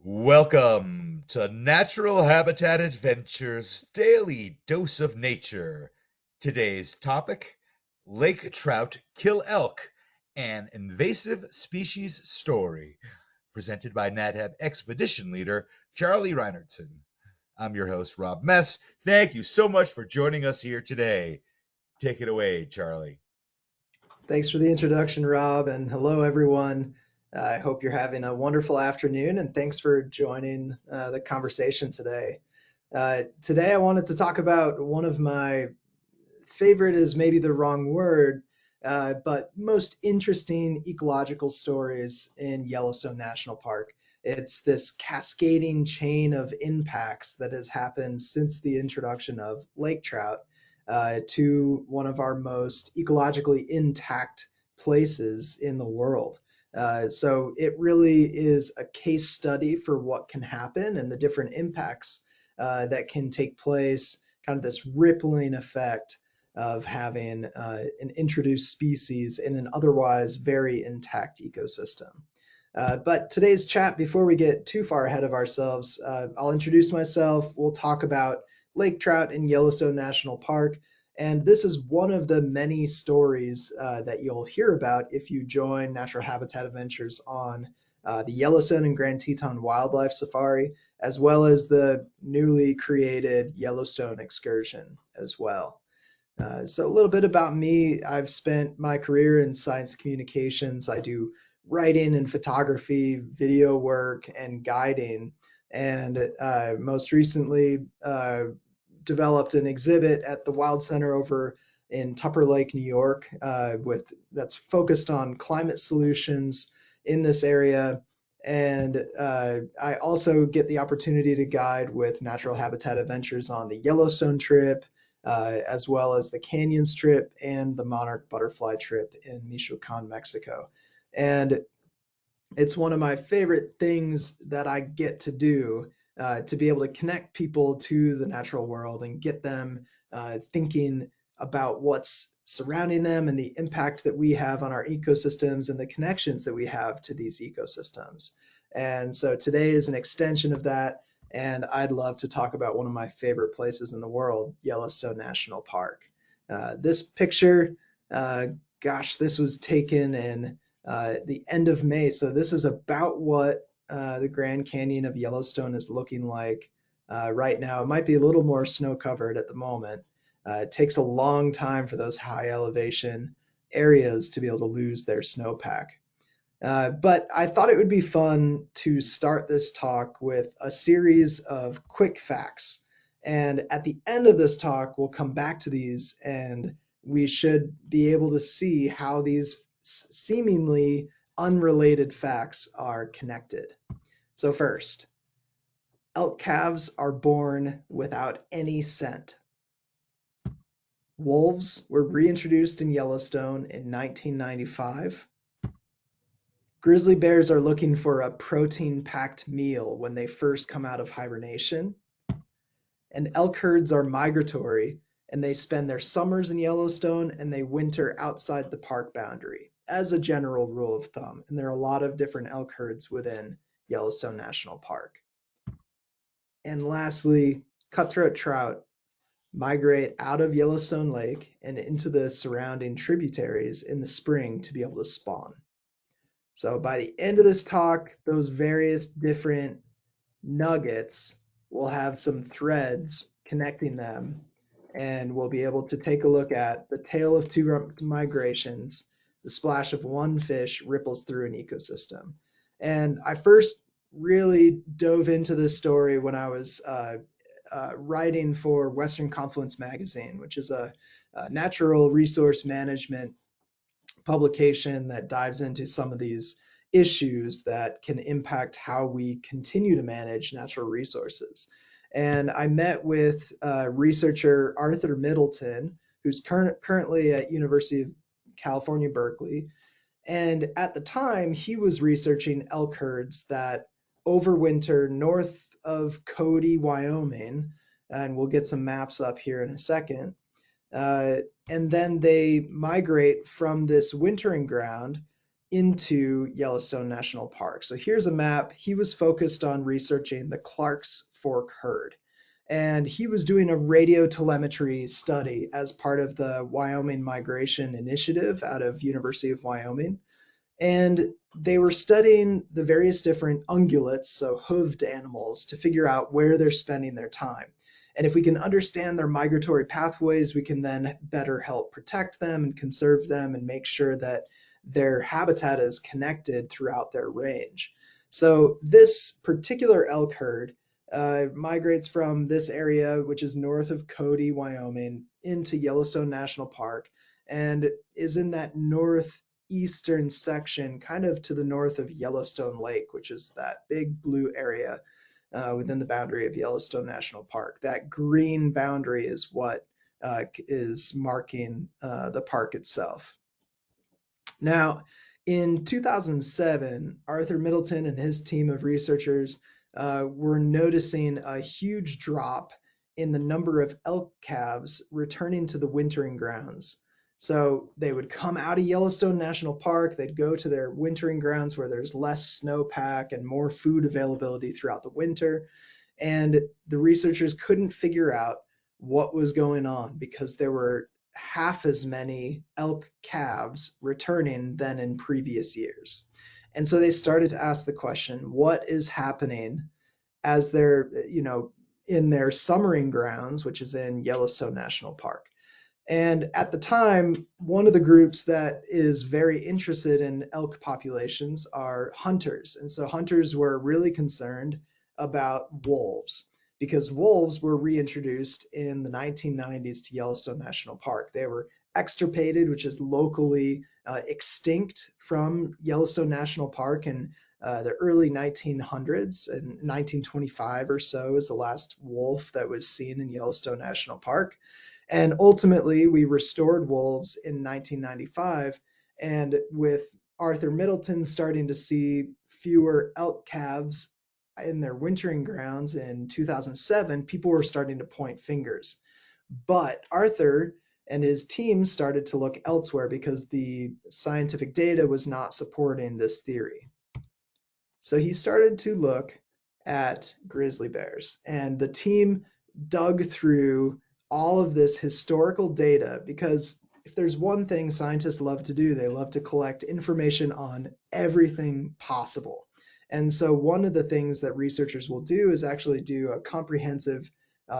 Welcome to Natural Habitat Adventures Daily Dose of Nature. Today's topic, Lake Trout Kill Elk, an invasive species story, presented by NatHab Expedition Leader Charlie Reinertsen. I'm your host, Rob Mess. Thank you so much for joining us here today. Take it away, Charlie. Thanks for the introduction, Rob, and hello, everyone. I hope you're having a wonderful afternoon, and thanks for joining the conversation today. Today, I wanted to talk about one of my favorite is maybe the wrong word, but most interesting ecological stories in Yellowstone National Park. It's this cascading chain of impacts that has happened since the introduction of lake trout to one of our most ecologically intact places in the world. So it really is a case study for what can happen and the different impacts that can take place, kind of this rippling effect of having an introduced species in an otherwise very intact ecosystem. But today's chat, before we get too far ahead of ourselves, I'll introduce myself. We'll talk about lake trout in Yellowstone National Park. And this is one of the many stories that you'll hear about if you join Natural Habitat Adventures on the Yellowstone and Grand Teton Wildlife Safari, as well as the newly created Yellowstone excursion as well. So a little bit about me. I've spent my career in science communications. I do writing and photography, video work, and guiding. And most recently, developed an exhibit at the Wild Center over in Tupper Lake, New York, with that's focused on climate solutions in this area. And I also get the opportunity to guide with Natural Habitat Adventures on the Yellowstone trip, as well as the Canyons trip and the Monarch Butterfly trip in Michoacan, Mexico. And it's one of my favorite things that I get to do, to be able to connect people to the natural world and get them thinking about what's surrounding them and the impact that we have on our ecosystems and the connections that we have to these ecosystems. And so today is an extension of that. And I'd love to talk about one of my favorite places in the world, Yellowstone National Park. This picture, gosh, this was taken in the end of May. So this is about what the Grand Canyon of Yellowstone is looking like right now. It might be a little more snow covered at the moment. It takes a long time for those high elevation areas to be able to lose their snowpack. But I thought it would be fun to start this talk with a series of quick facts. And at the end of this talk, we'll come back to these and we should be able to see how these seemingly unrelated facts are connected. So first, elk calves are born without any scent. Wolves were reintroduced in Yellowstone in 1995. Grizzly bears are looking for a protein-packed meal when they first come out of hibernation. And elk herds are migratory, and they spend their summers in Yellowstone and they winter outside the park boundary as a general rule of thumb. And there are a lot of different elk herds within Yellowstone National Park. And lastly, cutthroat trout migrate out of Yellowstone Lake and into the surrounding tributaries in the spring to be able to spawn. So by the end of this talk, those various different nuggets will have some threads connecting them, and we'll be able to take a look at the tale of two migrations. The splash of one fish ripples through an ecosystem. And I first really dove into this story when I was writing for Western Confluence magazine, which is a natural resource management publication that dives into some of these issues that can impact how we continue to manage natural resources. And I met with researcher Arthur Middleton, who's currently at University of California, Berkeley. And at the time, he was researching elk herds that overwinter north of Cody, Wyoming. And we'll get some maps up here in a second. And then they migrate from this wintering ground into Yellowstone National Park. So here's a map. He was focused on researching the Clark's Fork herd. And he was doing a radio telemetry study as part of the Wyoming Migration Initiative out of University of Wyoming. And they were studying the various different ungulates, so hooved animals, to figure out where they're spending their time. And if we can understand their migratory pathways, we can then better help protect them and conserve them and make sure that their habitat is connected throughout their range. So this particular elk herd migrates from this area, which is north of Cody, Wyoming, into Yellowstone National Park, and is in that northeastern section, kind of to the north of Yellowstone Lake, which is that big blue area within the boundary of Yellowstone National Park. That green boundary is what is marking the park itself. Now, in 2007, Arthur Middleton and his team of researchers were noticing a huge drop in the number of elk calves returning to the wintering grounds. So they would come out of Yellowstone National Park, they'd go to their wintering grounds where there's less snowpack and more food availability throughout the winter. And the researchers couldn't figure out what was going on because there were half as many elk calves returning than in previous years. And so they started to ask the question, what is happening as they're, in their summering grounds, which is in Yellowstone National Park? And at the time, one of the groups that is very interested in elk populations are hunters. And so hunters were really concerned about wolves because wolves were reintroduced in the 1990s to Yellowstone National Park. They were extirpated, which is locally extinct from Yellowstone National Park in the early 1900s. In 1925 or so is the last wolf that was seen in Yellowstone National Park. And ultimately, we restored wolves in 1995. And with Arthur Middleton starting to see fewer elk calves in their wintering grounds in 2007, people were starting to point fingers. But Arthur and his team started to look elsewhere because the scientific data was not supporting this theory. So he started to look at grizzly bears, and the team dug through all of this historical data because if there's one thing scientists love to do, they love to collect information on everything possible. And so one of the things that researchers will do is actually do a comprehensive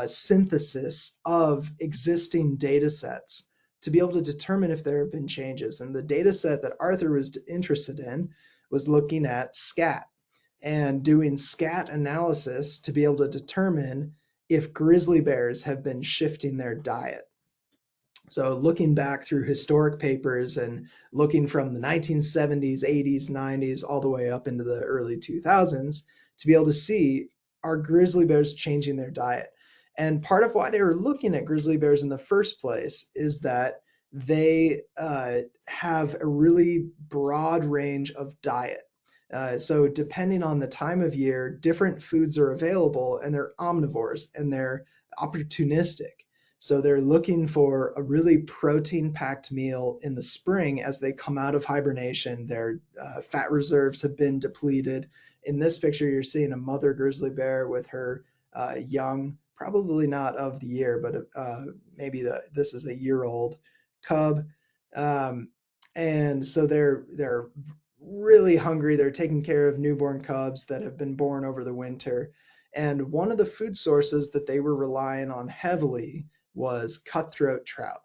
synthesis of existing data sets to be able to determine if there have been changes. And the data set that Arthur was interested in was looking at scat and doing scat analysis to be able to determine if grizzly bears have been shifting their diet. So looking back through historic papers and looking from the 1970s, 80s, 90s, all the way up into the early 2000s to be able to see, are grizzly bears changing their diet? And part of why they were looking at grizzly bears in the first place is that they have a really broad range of diet. So depending on the time of year, different foods are available, and they're omnivores and they're opportunistic. So they're looking for a really protein-packed meal in the spring as they come out of hibernation. Their fat reserves have been depleted. In this picture, you're seeing a mother grizzly bear with her young, probably not of the year, but maybe this is a year-old cub. And so they're really hungry. They're taking care of newborn cubs that have been born over the winter. And one of the food sources that they were relying on heavily was cutthroat trout.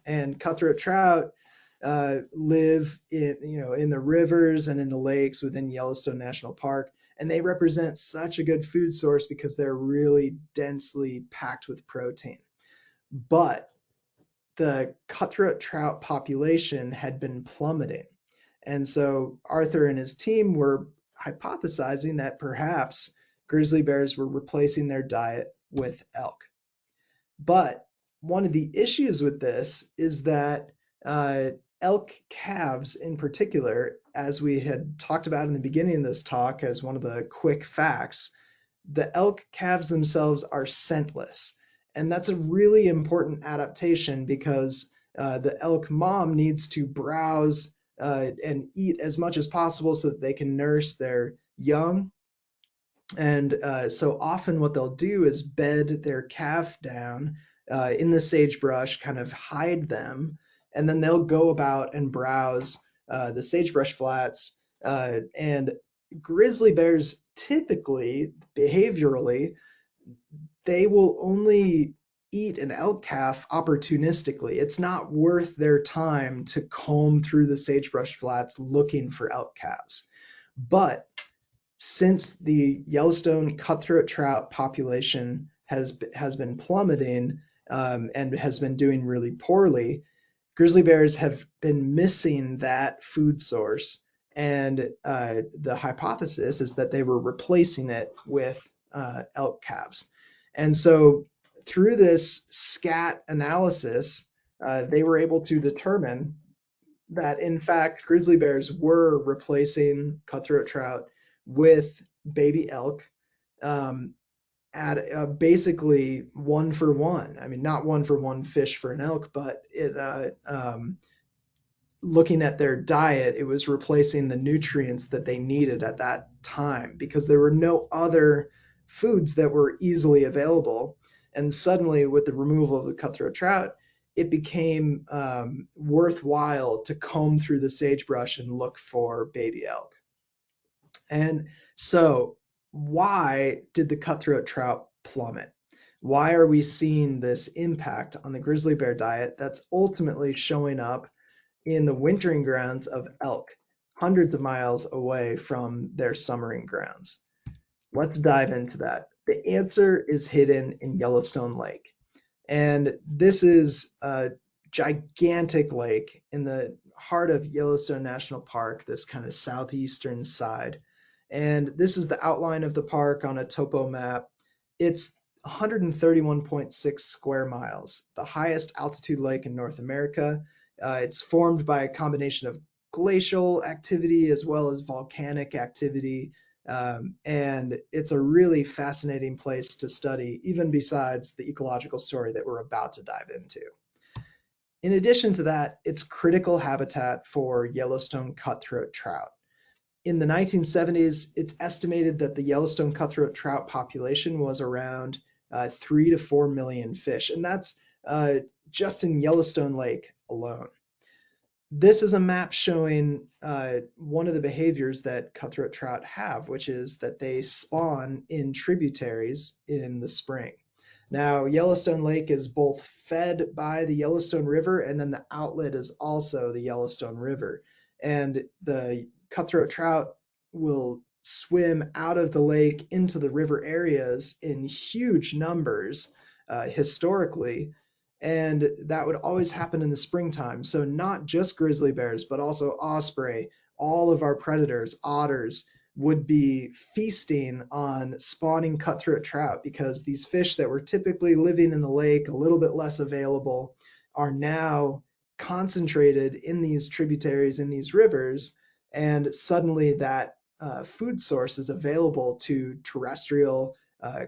And cutthroat trout live in the rivers and in the lakes within Yellowstone National Park. And they represent such a good food source because they're really densely packed with protein. But the cutthroat trout population had been plummeting. And so Arthur and his team were hypothesizing that perhaps grizzly bears were replacing their diet with elk. But one of the issues with this is that elk calves in particular, as we had talked about in the beginning of this talk as one of the quick facts, the elk calves themselves are scentless. And that's a really important adaptation because the elk mom needs to browse and eat as much as possible so that they can nurse their young. And so often what they'll do is bed their calf down in the sagebrush, kind of hide them, and then they'll go about and browse the sagebrush flats. And grizzly bears typically, behaviorally, they will only eat an elk calf opportunistically. It's not worth their time to comb through the sagebrush flats looking for elk calves. But since the Yellowstone cutthroat trout population has been plummeting and has been doing really poorly, grizzly bears have been missing that food source. And the hypothesis is that they were replacing it with elk calves. And so through this scat analysis, they were able to determine that in fact grizzly bears were replacing cutthroat trout with baby elk um, at basically one for one. I mean, not one for one fish for an elk, but looking at their diet, it was replacing the nutrients that they needed at that time because there were no other foods that were easily available. And suddenly, with the removal of the cutthroat trout, it became worthwhile to comb through the sagebrush and look for baby elk. And so, why did the cutthroat trout plummet? Why are we seeing this impact on the grizzly bear diet that's ultimately showing up in the wintering grounds of elk, hundreds of miles away from their summering grounds? Let's dive into that. The answer is hidden in Yellowstone Lake. And this is a gigantic lake in the heart of Yellowstone National Park, this kind of southeastern side. And this is the outline of the park on a topo map. It's 131.6 square miles, the highest altitude lake in North America. It's formed by a combination of glacial activity as well as volcanic activity. And it's a really fascinating place to study, even besides the ecological story that we're about to dive into. In addition to that, it's critical habitat for Yellowstone cutthroat trout. In the 1970s, it's estimated that the Yellowstone cutthroat trout population was around 3 to 4 million fish, and that's just in Yellowstone Lake alone. This is a map showing one of the behaviors that cutthroat trout have, which is that they spawn in tributaries in the spring. Now, Yellowstone Lake is both fed by the Yellowstone River, and then the outlet is also the Yellowstone River. And the cutthroat trout will swim out of the lake into the river areas in huge numbers historically, and that would always happen in the springtime. So not just grizzly bears, but also osprey, all of our predators, otters, would be feasting on spawning cutthroat trout because these fish that were typically living in the lake, a little bit less available, are now concentrated in these tributaries, in these rivers, and suddenly that food source is available to terrestrial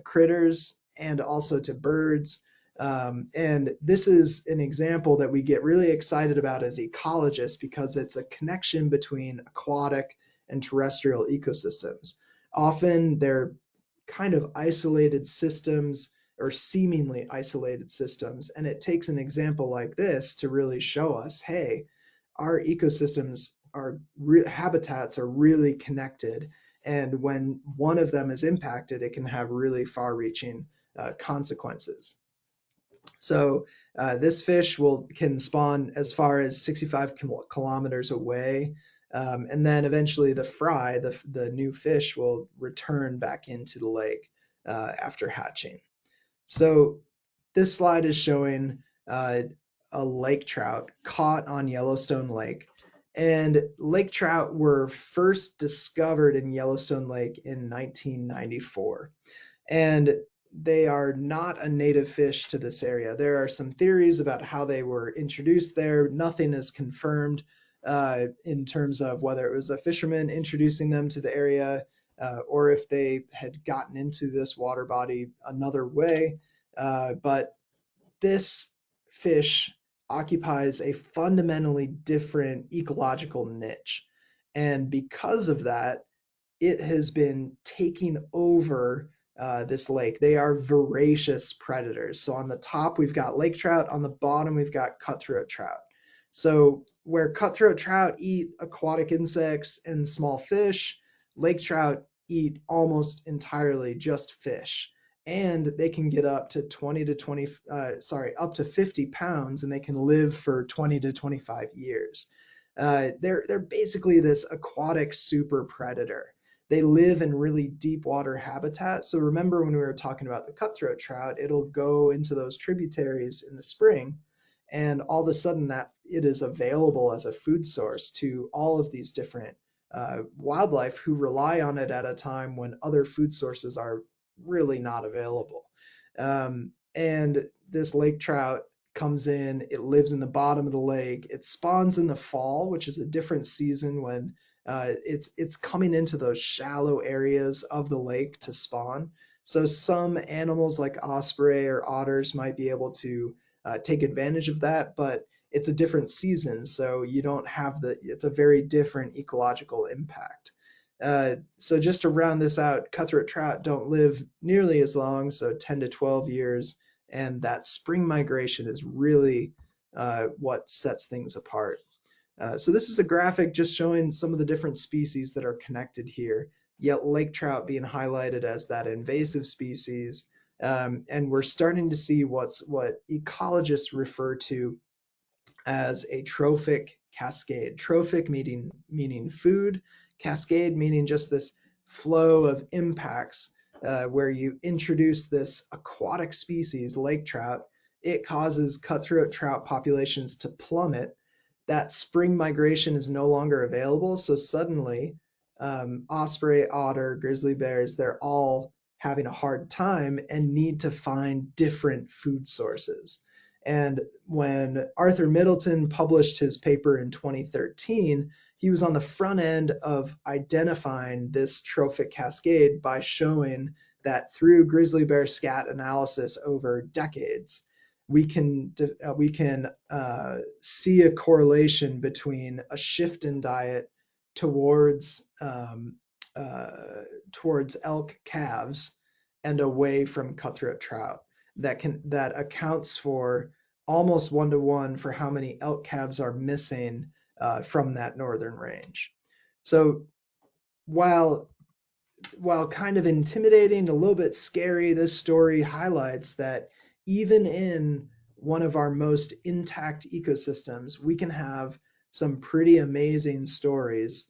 critters and also to birds. And this is an example that we get really excited about as ecologists because it's a connection between aquatic and terrestrial ecosystems. Often they're kind of isolated systems or seemingly isolated systems. And it takes an example like this to really show us, hey, our ecosystems, our habitats are really connected. And when one of them is impacted, it can have really far reaching consequences. So this fish can spawn as far as 65 kilometers away, and then eventually the fry, the new fish, will return back into the lake after hatching. So this slide is showing a lake trout caught on Yellowstone Lake. And lake trout were first discovered in Yellowstone Lake in 1994. And they are not a native fish to this area. There are some theories about how they were introduced there. Nothing is confirmed in terms of whether it was a fisherman introducing them to the area or if they had gotten into this water body another way. But this fish occupies a fundamentally different ecological niche. And because of that, it has been taking over this lake. They are voracious predators. So on the top, we've got lake trout. On the bottom, we've got cutthroat trout. So where cutthroat trout eat aquatic insects and small fish, lake trout eat almost entirely just fish. And they can get up to 50 pounds, and they can live for 20 to 25 years. They're basically this aquatic super predator. They live in really deep water habitat. So remember when we were talking about the cutthroat trout, it'll go into those tributaries in the spring, and all of a sudden that it is available as a food source to all of these different wildlife who rely on it at a time when other food sources are really not available. And this lake trout comes in, it lives in the bottom of the lake. It spawns in the fall, which is a different season when it's coming into those shallow areas of the lake to spawn. So some animals like osprey or otters might be able to take advantage of that, but it's a different season, so you don't have it's a very different ecological impact. So just to round this out, cutthroat trout don't live nearly as long, so 10 to 12 years, and that spring migration is really what sets things apart. So this is a graphic just showing some of the different species that are connected here, yet lake trout being highlighted as that invasive species. And we're starting to see what ecologists refer to as a trophic cascade. Trophic meaning food, cascade meaning just this flow of impacts where you introduce this aquatic species, lake trout. It causes cutthroat trout populations to plummet. That spring migration is no longer available, so suddenly osprey, otter, grizzly bears, they're all having a hard time and need to find different food sources. And when Arthur Middleton published his paper in 2013, he was on the front end of identifying this trophic cascade by showing that through grizzly bear scat analysis over decades, we can see a correlation between a shift in diet towards towards elk calves and away from cutthroat trout that accounts for almost 1-to-1 for how many elk calves are missing from that northern range. So while kind of intimidating, a little bit scary, this story highlights that even in one of our most intact ecosystems, we can have some pretty amazing stories,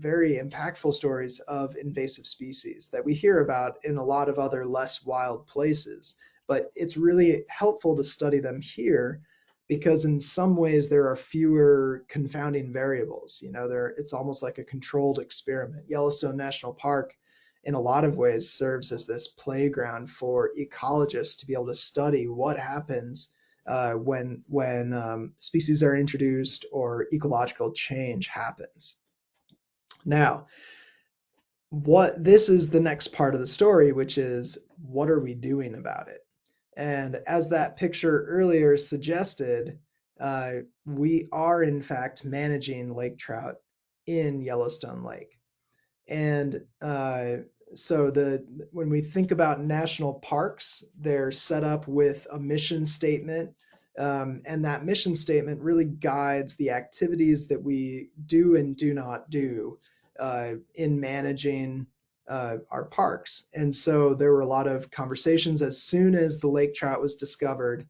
very impactful stories of invasive species that we hear about in a lot of other less wild places. But it's really helpful to study them here because in some ways there are fewer confounding variables. It's almost like a controlled experiment. Yellowstone National Park in a lot of ways serves as this playground for ecologists to be able to study what happens when species are introduced or ecological change happens. Now, this is the next part of the story, which is what are we doing about it? And as that picture earlier suggested, we are in fact managing lake trout in Yellowstone Lake. And so when we think about national parks, they're set up with a mission statement. And that mission statement really guides the activities that we do and do not do in managing our parks. And so there were a lot of conversations as soon as the lake trout was discovered.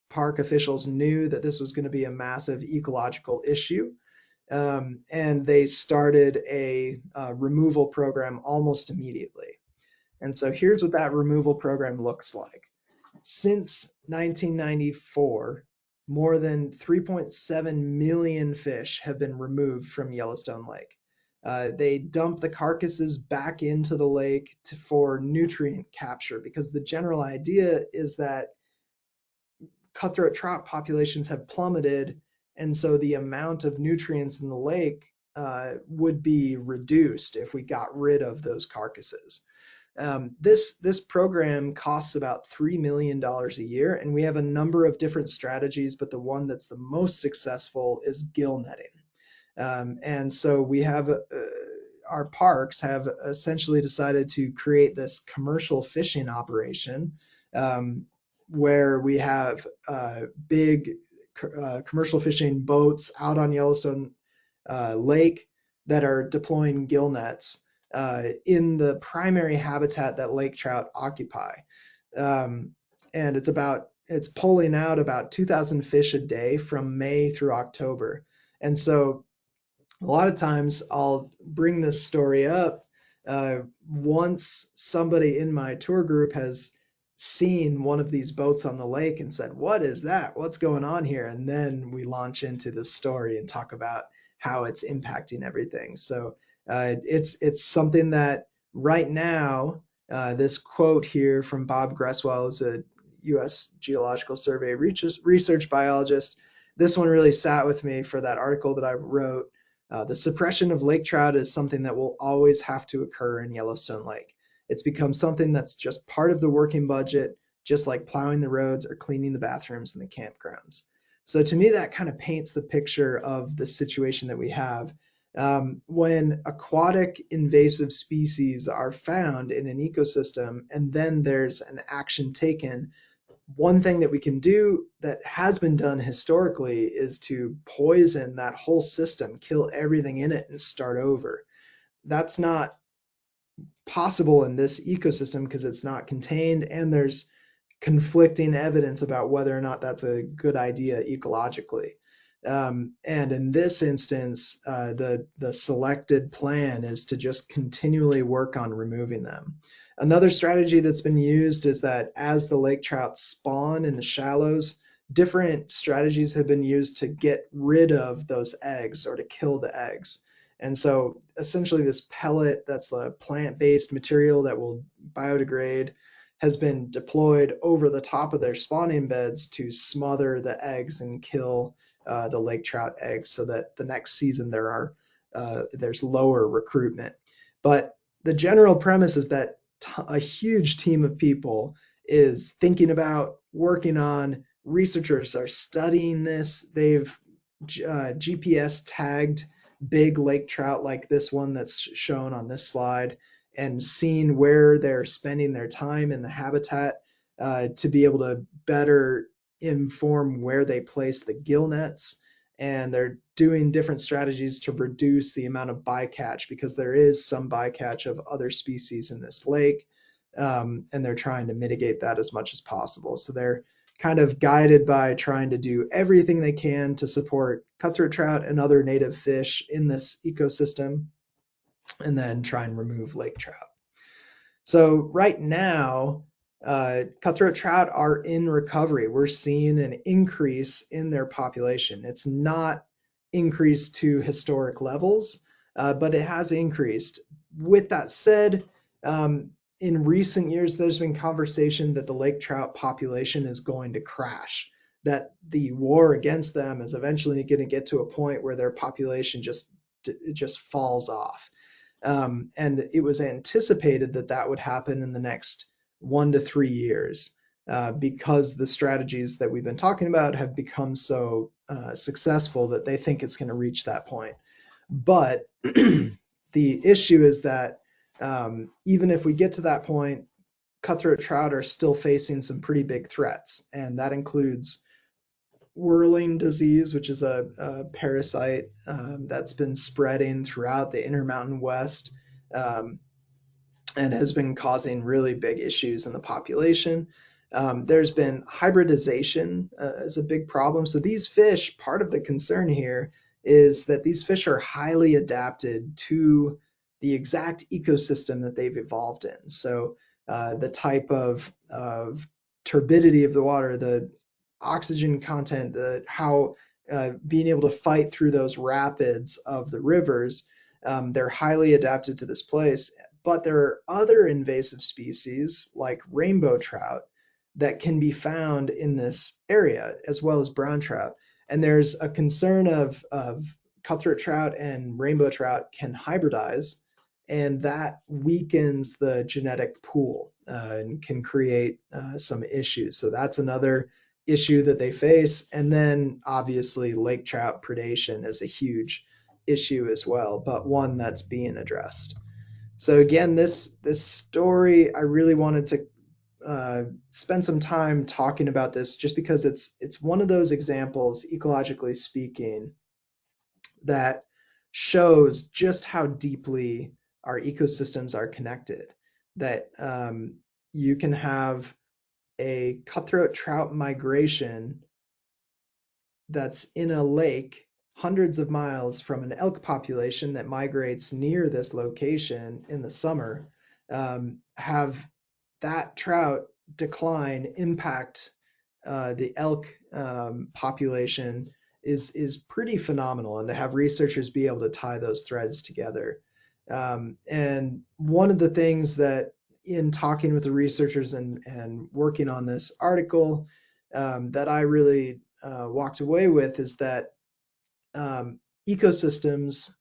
Park officials knew that this was going to be a massive ecological issue. And they started a removal program almost immediately. And so here's what that removal program looks like. Since 1994, more than 3.7 million fish have been removed from Yellowstone Lake. They dump the carcasses back into the lake for nutrient capture because the general idea is that cutthroat trout populations have plummeted, and so the amount of nutrients in the lake would be reduced if we got rid of those carcasses. This program costs about $3 million a year, and we have a number of different strategies, but the one that's the most successful is gill netting. And so we have our parks have essentially decided to create this commercial fishing operation, where we have big commercial fishing boats out on Yellowstone Lake that are deploying gill nets in the primary habitat that lake trout occupy. And it's pulling out about 2,000 fish a day from May through October. And so a lot of times I'll bring this story up once somebody in my tour group has seen one of these boats on the lake and said, "What is that? What's going on here?" And then we launch into this story and talk about how it's impacting everything. So it's something that right now, this quote here from Bob Gresswell, is a U.S. Geological Survey research biologist. This one really sat with me for that article that I wrote. The suppression of lake trout is something that will always have to occur in Yellowstone Lake. It's become something that's just part of the working budget, just like plowing the roads or cleaning the bathrooms in the campgrounds. So to me, that kind of paints the picture of the situation that we have. When aquatic invasive species are found in an ecosystem and then there's an action taken, one thing that we can do that has been done historically is to poison that whole system, kill everything in it, and start over. That's not possible in this ecosystem because it's not contained, and there's conflicting evidence about whether or not that's a good idea ecologically. And in this instance, the selected plan is to just continually work on removing them. Another strategy that's been used is that as the lake trout spawn in the shallows, different strategies have been used to get rid of those eggs or to kill the eggs. And so essentially this pellet that's a plant-based material that will biodegrade has been deployed over the top of their spawning beds to smother the eggs and kill the lake trout eggs, so that the next season there's lower recruitment. But the general premise is that a huge team of people is thinking about, working on, researchers are studying this. They've GPS tagged big lake trout like this one that's shown on this slide and seen where they're spending their time in the habitat to be able to better inform where they place the gill nets. And they're doing different strategies to reduce the amount of bycatch, because there is some bycatch of other species in this lake, and they're trying to mitigate that as much as possible. So they're kind of guided by trying to do everything they can to support cutthroat trout and other native fish in this ecosystem, and then try and remove lake trout. So right now, cutthroat trout are in recovery. We're seeing an increase in their population. It's not increased to historic levels, but it has increased. With that said, in recent years, there's been conversation that the lake trout population is going to crash, that the war against them is eventually going to get to a point where their population just falls off. And it was anticipated that that would happen in the next 1 to 3 years, because the strategies that we've been talking about have become so successful that they think it's going to reach that point. But the issue is that even if we get to that point, cutthroat trout are still facing some pretty big threats, and that includes whirling disease, which is a parasite that's been spreading throughout the Intermountain West, and has been causing really big issues in the population. There's been hybridization as a big problem. So these fish, part of the concern here is that these fish are highly adapted to the exact ecosystem that they've evolved in. So the type of turbidity of the water, the oxygen content, how being able to fight through those rapids of the rivers, they're highly adapted to this place. But there are other invasive species like rainbow trout that can be found in this area, as well as brown trout. And there's a concern of cutthroat trout and rainbow trout can hybridize and that weakens the genetic pool and can create some issues. So that's another issue that they face. And then obviously lake trout predation is a huge issue as well, but one that's being addressed. So again, this story, I really wanted to spend some time talking about this just because it's one of those examples, ecologically speaking, that shows just how deeply our ecosystems are connected. That you can have a cutthroat trout migration that's in a lake hundreds of miles from an elk population that migrates near this location in the summer, have that trout decline impact the elk population is pretty phenomenal, and to have researchers be able to tie those threads together. And one of the things that in talking with the researchers and working on this article that I really walked away with is that ecosystems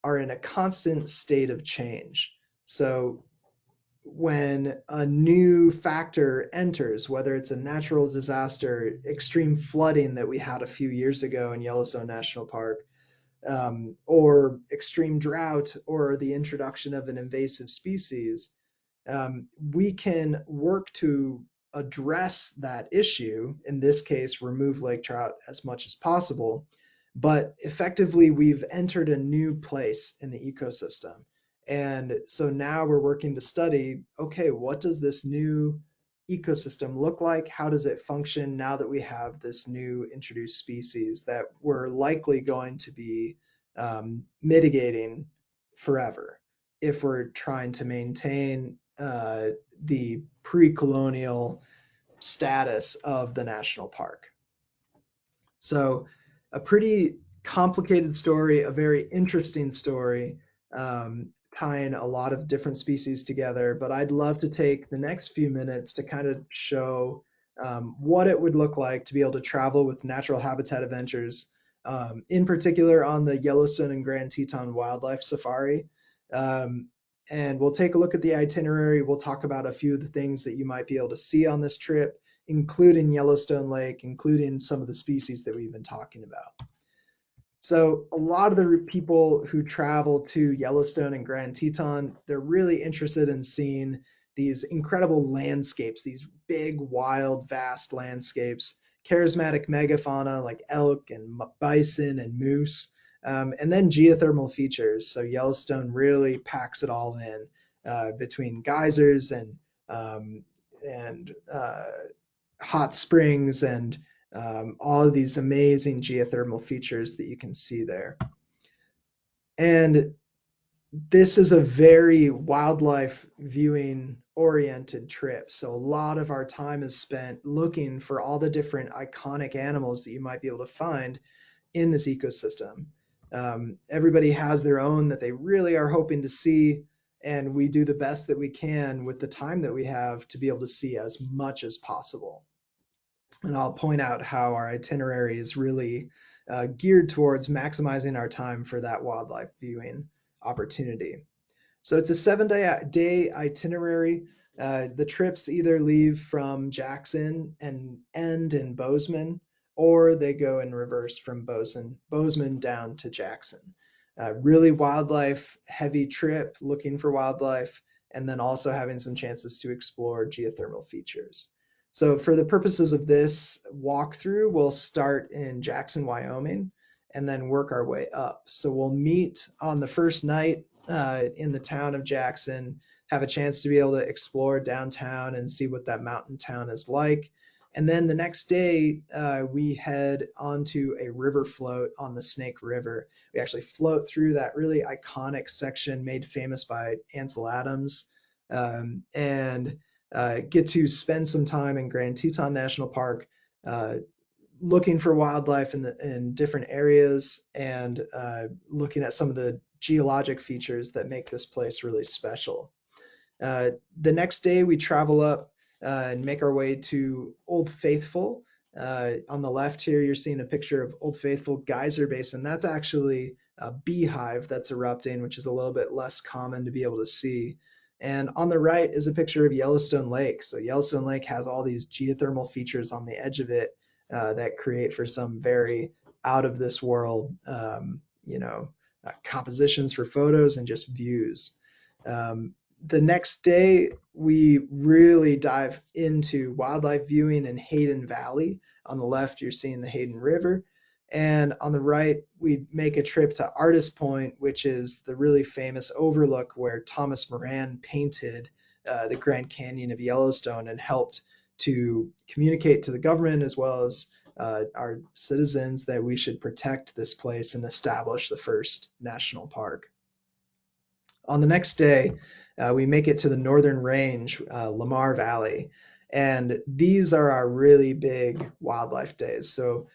are in a constant state of change. So when a new factor enters, whether it's a natural disaster, extreme flooding that we had a few years ago in Yellowstone National Park, or extreme drought, or the introduction of an invasive species, we can work to address that issue, in this case, remove lake trout as much as possible. But effectively, we've entered a new place in the ecosystem. And so now we're working to study, okay, what does this new ecosystem look like? How does it function now that we have this new introduced species that we're likely going to be mitigating forever if we're trying to maintain the pre-colonial status of the national park. So a pretty complicated story, a very interesting story, tying a lot of different species together. But I'd love to take the next few minutes to kind of show what it would look like to be able to travel with natural habitat adventures, in particular on the Yellowstone and Grand Teton Wildlife Safari. And we'll take a look at the itinerary. We'll talk about a few of the things that you might be able to see on this trip, including Yellowstone Lake, including some of the species that we've been talking about. So a lot of the people who travel to Yellowstone and Grand Teton, they're really interested in seeing these incredible landscapes, these big, wild, vast landscapes, charismatic megafauna like elk and bison and moose, and then geothermal features. So Yellowstone really packs it all in between geysers and hot springs and all of these amazing geothermal features that you can see there. And this is a very wildlife viewing oriented trip. So a lot of our time is spent looking for all the different iconic animals that you might be able to find in this ecosystem. Everybody has their own that they really are hoping to see, and we do the best that we can with the time that we have to be able to see as much as possible. And I'll point out how our itinerary is really geared towards maximizing our time for that wildlife viewing opportunity. So it's a 7-day itinerary. The trips either leave from Jackson and end in Bozeman, or they go in reverse from Bozeman down to Jackson. Really wildlife heavy trip, looking for wildlife, and then also having some chances to explore geothermal features. So for the purposes of this walkthrough, we'll start in Jackson, Wyoming, and then work our way up. So we'll meet on the first night in the town of Jackson, have a chance to be able to explore downtown and see what that mountain town is like. And then the next day, we head onto a river float on the Snake River. We actually float through that really iconic section made famous by Ansel Adams, and get to spend some time in Grand Teton National Park, looking for wildlife in different areas, and looking at some of the geologic features that make this place really special. The next day, we travel up and make our way to Old Faithful. On the left here, you're seeing a picture of Old Faithful Geyser Basin. That's actually beehive that's erupting, which is a little bit less common to be able to see. And on the right is a picture of Yellowstone Lake. So Yellowstone Lake has all these geothermal features on the edge of it that create for some very out of this world, compositions for photos and just views. The next day, we really dive into wildlife viewing in Hayden Valley. On the left, you're seeing the Hayden River. And on the right, we make a trip to Artist Point, which is the really famous overlook where Thomas Moran painted the Grand Canyon of Yellowstone and helped to communicate to the government as well as our citizens that we should protect this place and establish the first national park. On the next day, we make it to the northern range, Lamar Valley, and these are our really big wildlife days. So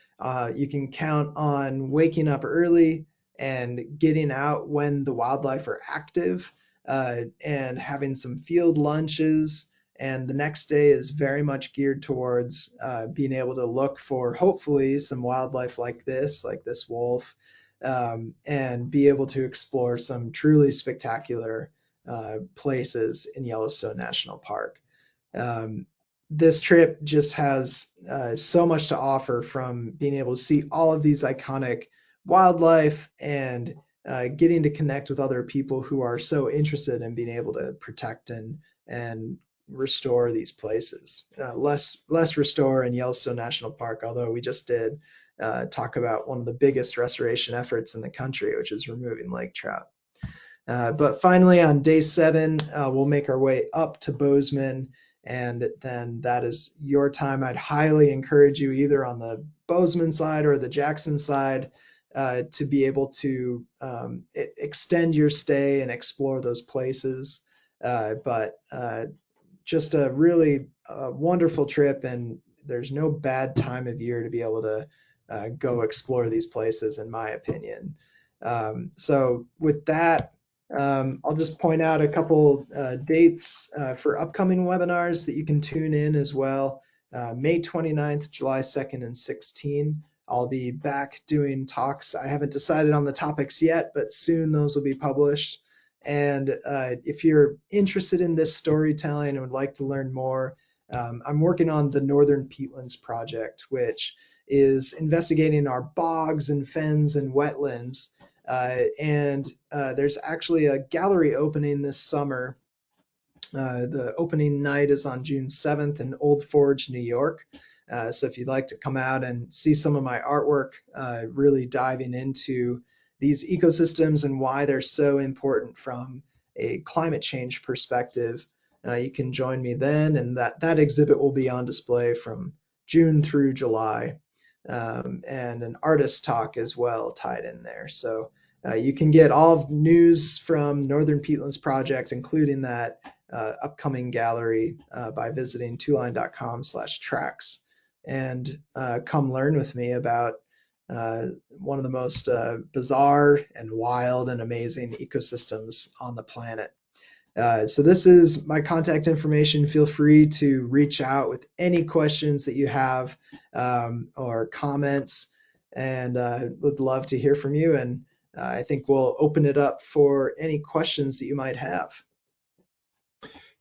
you can count on waking up early and getting out when the wildlife are active and having some field lunches. And the next day is very much geared towards being able to look for hopefully some wildlife like this wolf, and be able to explore some truly spectacular places in Yellowstone National Park. This trip just has so much to offer, from being able to see all of these iconic wildlife and getting to connect with other people who are so interested in being able to protect and restore these places. Less restore in Yellowstone National Park, although we just did talk about one of the biggest restoration efforts in the country, which is removing lake trout. But finally, on day 7, we'll make our way up to Bozeman, and then that is your time. I'd highly encourage you, either on the Bozeman side or the Jackson side, to be able to extend your stay and explore those places. But just a really wonderful trip, and there's no bad time of year to be able to go explore these places, in my opinion. So with that, I'll just point out a couple dates for upcoming webinars that you can tune in as well. May 29th, July 2nd, and 16th. I'll be back doing talks. I haven't decided on the topics yet, but soon those will be published. And if you're interested in this storytelling and would like to learn more, I'm working on the Northern Peatlands Project, which is investigating our bogs and fens and wetlands. And there's actually a gallery opening this summer. The opening night is on June 7th in Old Forge, New York. So if you'd like to come out and see some of my artwork, really diving into these ecosystems and why they're so important from a climate change perspective, you can join me then. And that exhibit will be on display from June through July, and an artist talk as well tied in there. So you can get all news from Northern Peatlands Project, including that upcoming gallery, by visiting twoline.com/tracks, and come learn with me about one of the most bizarre and wild and amazing ecosystems on the planet. So this is my contact information. Feel free to reach out with any questions that you have, or comments, and would love to hear from you. And I think we'll open it up for any questions that you might have.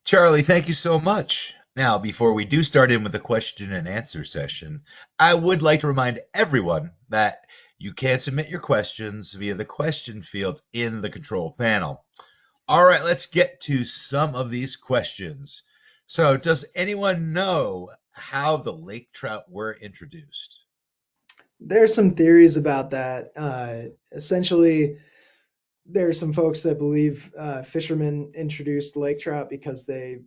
Charlie, thank you so much. Now, before we do start in with the question and answer session, I would like to remind everyone that you can submit your questions via the question field in the control panel. All right, let's get to some of these questions. So, does anyone know how the lake trout were introduced? There's some theories about that. Essentially, there are some folks that believe fishermen introduced lake trout because they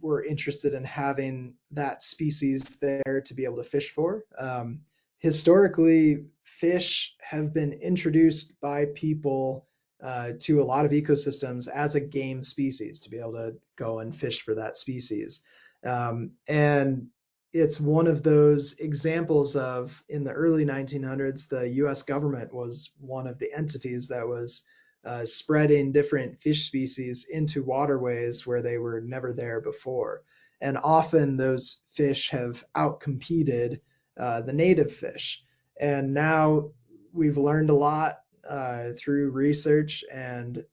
were interested in having that species there to be able to fish for. Historically, fish have been introduced by people to a lot of ecosystems as a game species to be able to go and fish for that species. And it's one of those examples of, in the early 1900s, the US government was one of the entities that was spreading different fish species into waterways where they were never there before. And often those fish have outcompeted the native fish. And now we've learned a lot through research and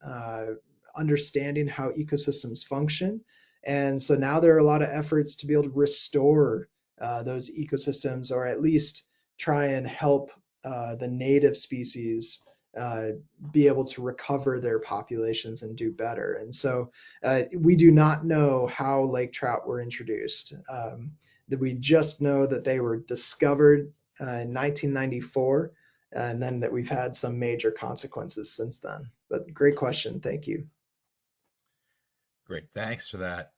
understanding how ecosystems function. And so now there are a lot of efforts to be able to restore those ecosystems, or at least try and help the native species uh, be able to recover their populations and do better. And so we do not know how lake trout were introduced. That we just know that they were discovered in 1994, and then that we've had some major consequences since then. But great question. Thank you. Great, thanks for that.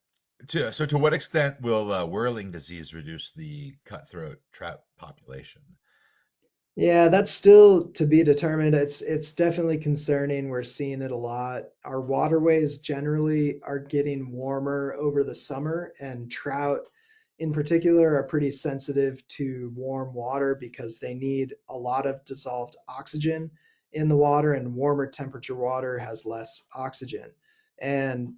So, to what extent will whirling disease reduce the cutthroat trout population? Yeah, that's still to be determined. It's definitely concerning. We're seeing it a lot. Our waterways generally are getting warmer over the summer, and trout in particular are pretty sensitive to warm water because they need a lot of dissolved oxygen in the water, and warmer temperature water has less oxygen. And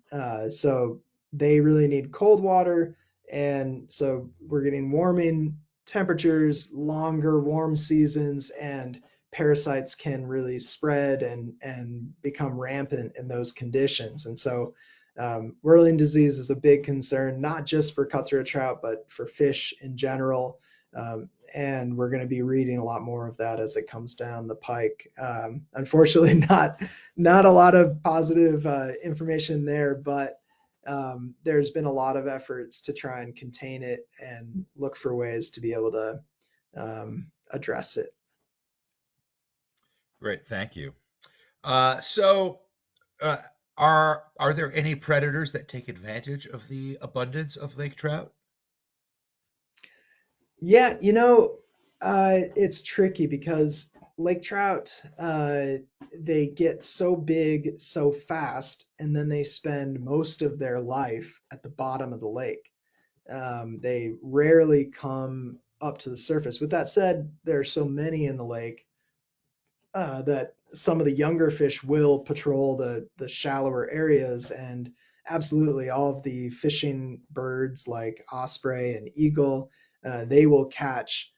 so they really need cold water. And so we're getting warming temperatures, longer warm seasons, and parasites can really spread and become rampant in those conditions. And so whirling disease is a big concern, not just for cutthroat trout, but for fish in general. And we're going to be reading a lot more of that as it comes down the pike. Unfortunately, not a lot of positive information there, but there's been a lot of efforts to try and contain it and look for ways to be able to address it. Great, thank you. So, uh, are there any predators that take advantage of the abundance of lake trout? Yeah, it's tricky because lake trout, they get so big so fast, and then they spend most of their life at the bottom of the lake. They rarely come up to the surface. With that said, there are so many in the lake that some of the younger fish will patrol the shallower areas, and absolutely all of the fishing birds like osprey and eagle, they will catch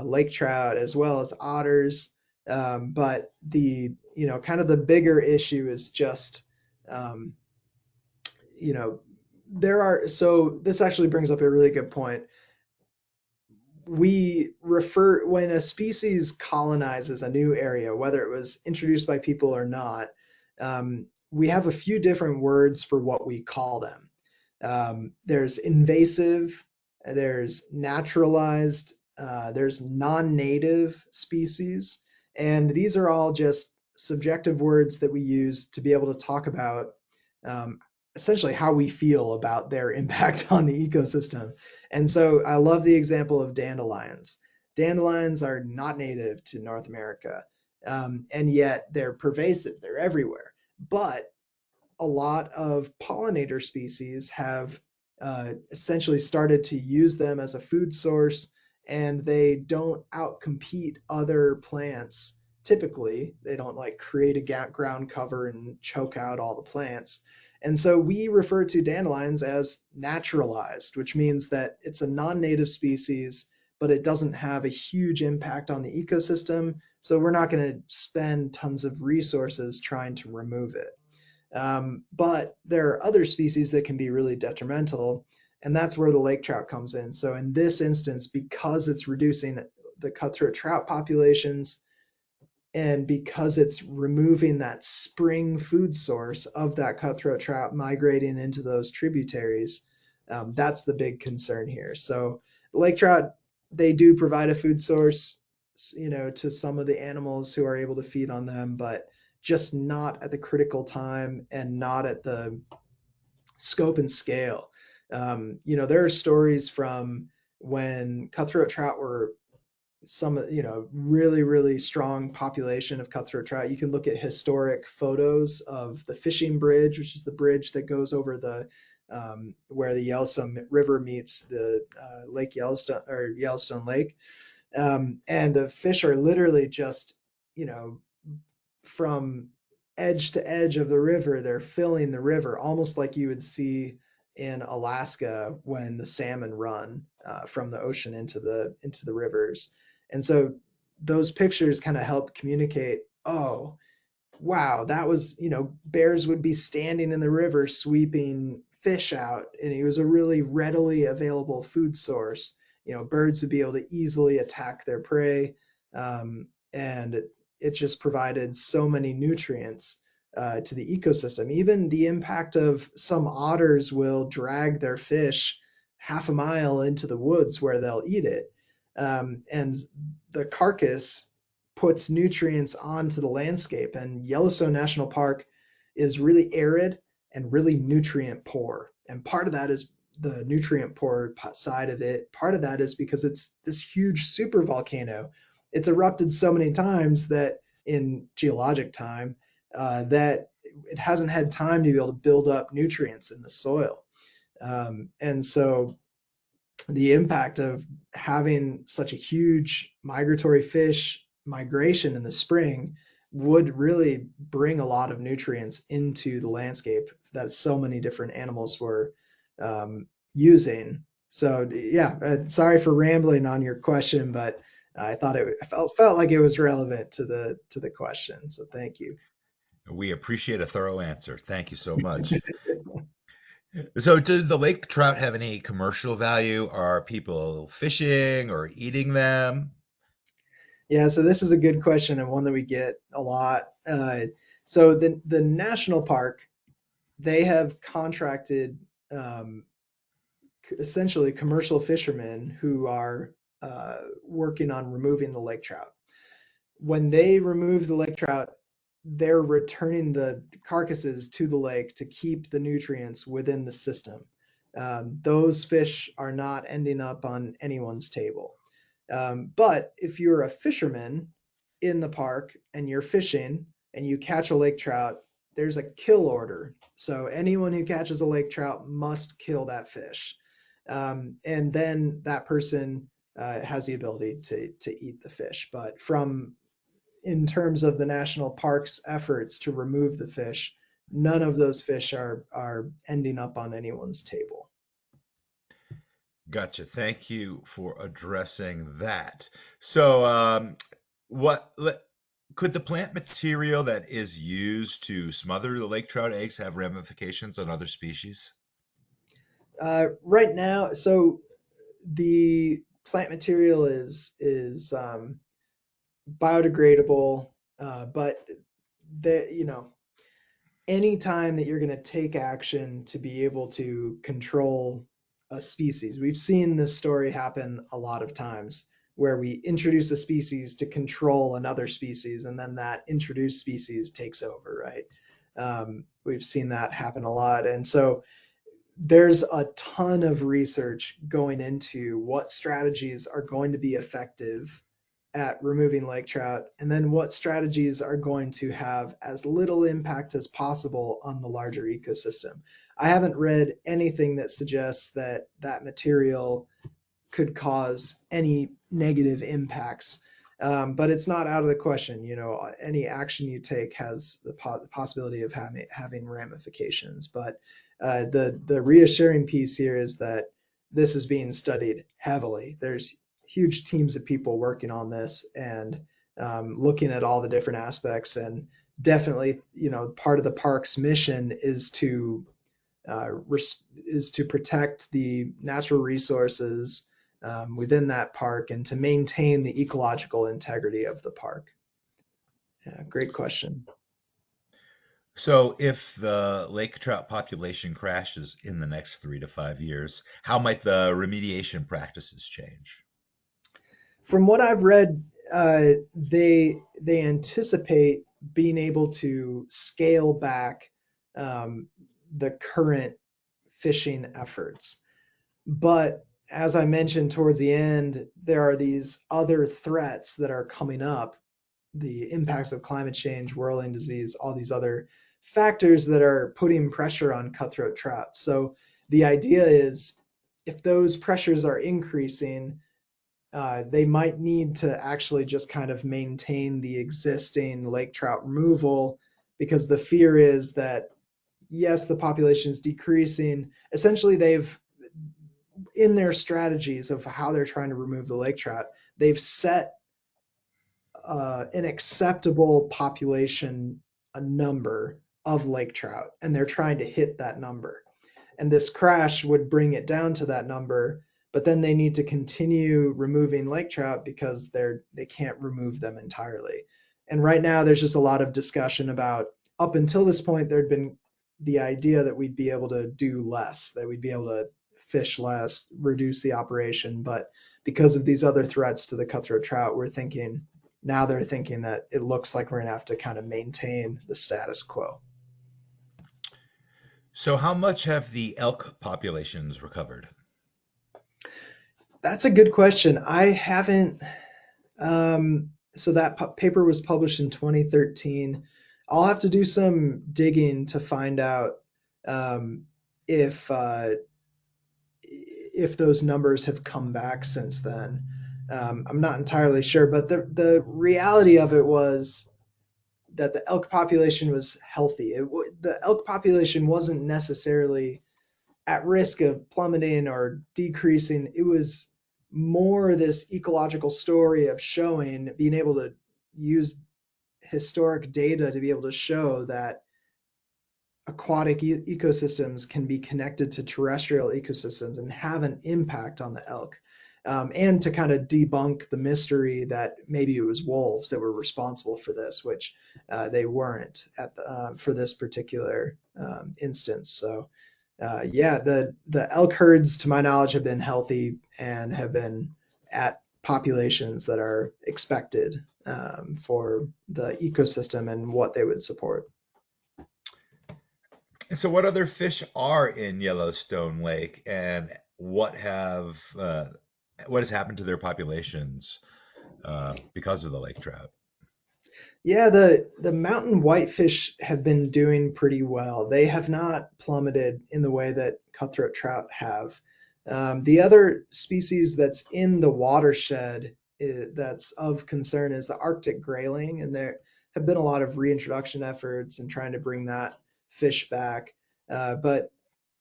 lake trout as well as otters. But the kind of the bigger issue is just um, you know there are so this actually brings up a really good point. We refer when a species colonizes a new area, whether it was introduced by people or not, we have a few different words for what we call them. There's invasive, there's naturalized, there's non-native species, and these are all just subjective words that we use to be able to talk about um, essentially how we feel about their impact on the ecosystem. And so I love the example of dandelions. Dandelions are not native to North America, and yet they're pervasive, they're everywhere. But a lot of pollinator species have essentially started to use them as a food source, and they don't outcompete other plants. Typically, they don't like create a ground cover and choke out all the plants. And so we refer to dandelions as naturalized, which means that it's a non-native species, but it doesn't have a huge impact on the ecosystem. So we're not going to spend tons of resources trying to remove it. But there are other species that can be really detrimental, and that's where the lake trout comes in. So in this instance, because it's reducing the cutthroat trout populations, and because it's removing that spring food source of that cutthroat trout migrating into those tributaries, that's the big concern here. So lake trout, they do provide a food source, to some of the animals who are able to feed on them, but just not at the critical time and not at the scope and scale. There are stories from when cutthroat trout were really, really strong population of cutthroat trout. You can look at historic photos of the fishing bridge, which is the bridge that goes over the where the Yellowstone River meets the Lake Yellowstone or Yellowstone Lake. And the fish are literally just, from edge to edge of the river, they're filling the river almost like you would see in Alaska when the salmon run from the ocean into the rivers. And so those pictures kind of help communicate, oh, wow, that was, bears would be standing in the river sweeping fish out, and it was a really readily available food source. Birds would be able to easily attack their prey, and it just provided so many nutrients to the ecosystem. Even the impact of some otters will drag their fish half a mile into the woods where they'll eat it. And the carcass puts nutrients onto the landscape. And Yellowstone National Park is really arid and really nutrient poor. And part of that is the nutrient poor side of it. Part of that is because it's this huge super volcano. It's erupted so many times that in geologic time that it hasn't had time to be able to build up nutrients in the soil. And so the impact of having such a huge migratory fish migration in the spring would really bring a lot of nutrients into the landscape that so many different animals were using. So yeah, sorry for rambling on your question, but I thought I felt like it was relevant to the question. So thank you. We appreciate a thorough answer. Thank you so much. So, does the lake trout have any commercial value? Are people fishing or eating them? Yeah, so this is a good question and one that we get a lot. So the national park, they have contracted essentially commercial fishermen who are working on removing the lake trout. When they remove the lake trout, they're returning the carcasses to the lake to keep the nutrients within the system. Those fish are not ending up on anyone's table. But if you're a fisherman in the park and you're fishing and you catch a lake trout, there's a kill order. So anyone who catches a lake trout must kill that fish. And then that person has the ability to eat the fish. But from in terms of the national park's efforts to remove the fish, none of those fish are ending up on anyone's table. Gotcha. Thank you for addressing that. So, what could the plant material that is used to smother the lake trout eggs have ramifications on other species? Right now, so the plant material is biodegradable, but any time that you're going to take action to be able to control a species, we've seen this story happen a lot of times where we introduce a species to control another species, and then that introduced species takes over, right? We've seen that happen a lot, and so there's a ton of research going into what strategies are going to be effective at removing lake trout, and then what strategies are going to have as little impact as possible on the larger ecosystem. I haven't read anything that suggests that that material could cause any negative impacts. But it's not out of the question. Any action you take has the possibility of having ramifications. But the reassuring piece here is that this is being studied heavily. There's huge teams of people working on this and looking at all the different aspects. And definitely, part of the park's mission uh, is to protect the natural resources within that park and to maintain the ecological integrity of the park. Yeah, great question. So, if the lake trout population crashes in the next 3 to 5 years, how might the remediation practices change? From what I've read, they anticipate being able to scale back the current fishing efforts. But as I mentioned towards the end, there are these other threats that are coming up, the impacts of climate change, whirling disease, all these other factors that are putting pressure on cutthroat trout. So the idea is if those pressures are increasing, they might need to actually just kind of maintain the existing lake trout removal because the fear is that, yes, the population is decreasing. Essentially, they've in their strategies of how they're trying to remove the lake trout, they've set an acceptable population, a number of lake trout, and they're trying to hit that number. And this crash would bring it down to that number, but then they need to continue removing lake trout because they can't remove them entirely. And right now there's just a lot of discussion about, up until this point there'd been the idea that we'd be able to do less, that we'd be able to fish less, reduce the operation, but because of these other threats to the cutthroat trout, they're thinking that it looks like we're going to have to kind of maintain the status quo. So, how much have the elk populations recovered? That's a good question. I haven't. So that paper was published in 2013. I'll have to do some digging to find out um, if those numbers have come back since then. I'm not entirely sure, but the reality of it was that the elk population was healthy. The elk population wasn't necessarily at risk of plummeting or decreasing. It was more this ecological story of showing, being able to use historic data to be able to show that aquatic ecosystems can be connected to terrestrial ecosystems and have an impact on the elk. And to kind of debunk the mystery that maybe it was wolves that were responsible for this, which they weren't for this particular instance. So yeah, the elk herds, to my knowledge, have been healthy and have been at populations that are expected for the ecosystem and what they would support. And so, what other fish are in Yellowstone Lake, and what has happened to their populations because of the lake trout? Yeah, the mountain whitefish have been doing pretty well. They have not plummeted in the way that cutthroat trout have. The other species that's in the watershed that's of concern is the Arctic grayling, and there have been a lot of reintroduction efforts and trying to bring that fish back. But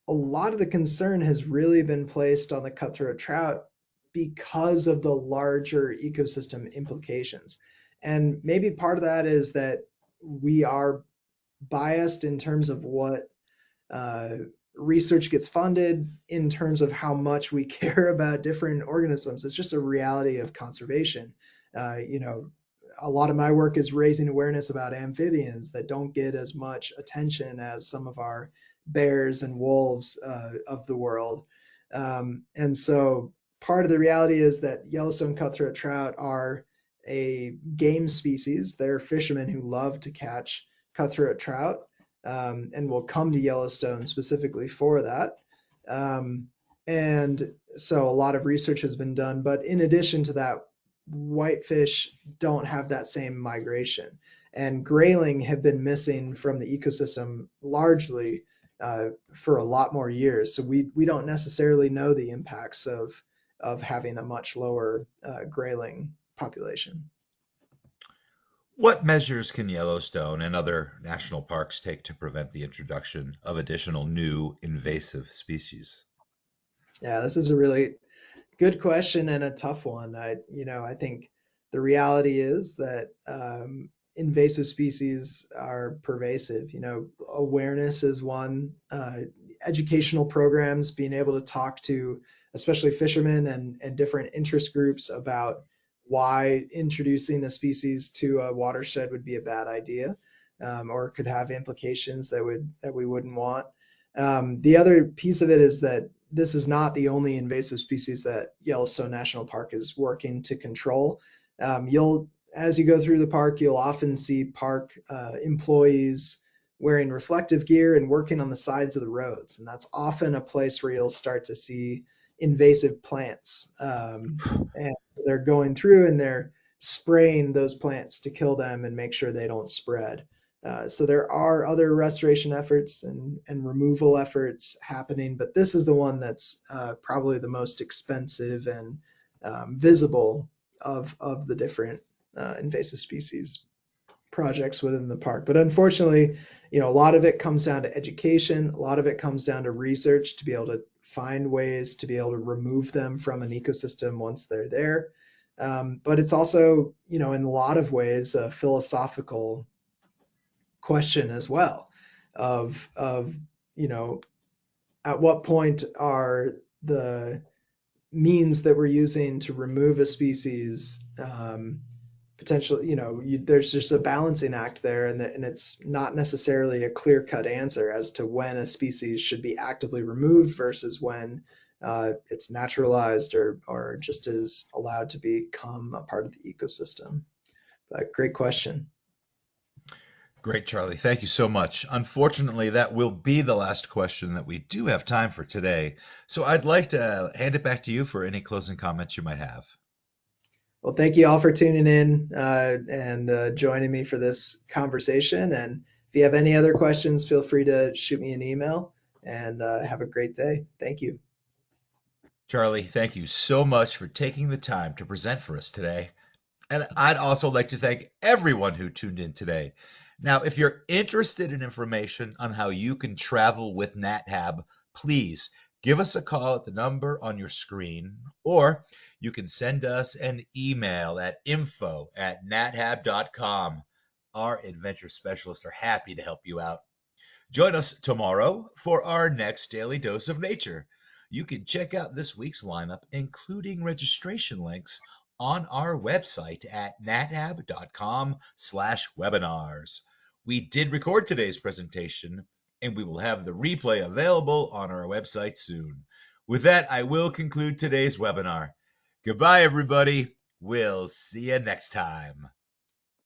a lot of the concern has really been placed on the cutthroat trout because of the larger ecosystem implications. And maybe part of that is that we are biased in terms of what uh, research gets funded, in terms of how much we care about different organisms. It's just a reality of conservation. You know, a lot of my work is raising awareness about amphibians that don't get as much attention as some of our bears and wolves of the world. And so part of the reality is that Yellowstone cutthroat trout are a game species. They're fishermen who love to catch cutthroat trout and will come to Yellowstone specifically for that. Um, and so a lot of research has been done. But in addition to that, whitefish don't have that same migration. And grayling have been missing from the ecosystem largely for a lot more years. So we don't necessarily know the impacts of having a much lower grayling population. What measures can Yellowstone and other national parks take to prevent the introduction of additional new invasive species? Yeah, this is a really good question and a tough one. I think the reality is that invasive species are pervasive. Awareness is one. Educational programs, being able to talk to, especially fishermen and different interest groups about why introducing a species to a watershed would be a bad idea, or could have implications that we wouldn't want. The other piece of it is that this is not the only invasive species that Yellowstone National Park is working to control. As you go through the park, you'll often see park employees wearing reflective gear and working on the sides of the roads. And that's often a place where you'll start to see invasive plants. And they're going through and they're spraying those plants to kill them and make sure they don't spread. So there are other restoration efforts and removal efforts happening, but this is the one that's probably the most expensive and visible of the different invasive species projects within the park. But unfortunately, a lot of it comes down to education. A lot of it comes down to research to be able to find ways to be able to remove them from an ecosystem once they're there. But it's also, in a lot of ways, a philosophical question as well of at what point are the means that we're using to remove a species potentially, there's just a balancing act there, and it's not necessarily a clear cut answer as to when a species should be actively removed versus when it's naturalized or just is allowed to become a part of the ecosystem. But great question. Great, Charlie. Thank you so much. Unfortunately, that will be the last question that we do have time for today. So I'd like to hand it back to you for any closing comments you might have. Well, thank you all for tuning in and joining me for this conversation. And if you have any other questions, feel free to shoot me an email, and have a great day. Thank you. Charlie, thank you so much for taking the time to present for us today. And I'd also like to thank everyone who tuned in today. Now, if you're interested in information on how you can travel with NatHab, please give us a call at the number on your screen, or you can send us an email at info@nathab.com. Our adventure specialists are happy to help you out. Join us tomorrow for our next daily dose of nature. You can check out this week's lineup, including registration links, on our website at nathab.com/webinars. We did record today's presentation, and we will have the replay available on our website soon. With that, I will conclude today's webinar. Goodbye, everybody. We'll see you next time.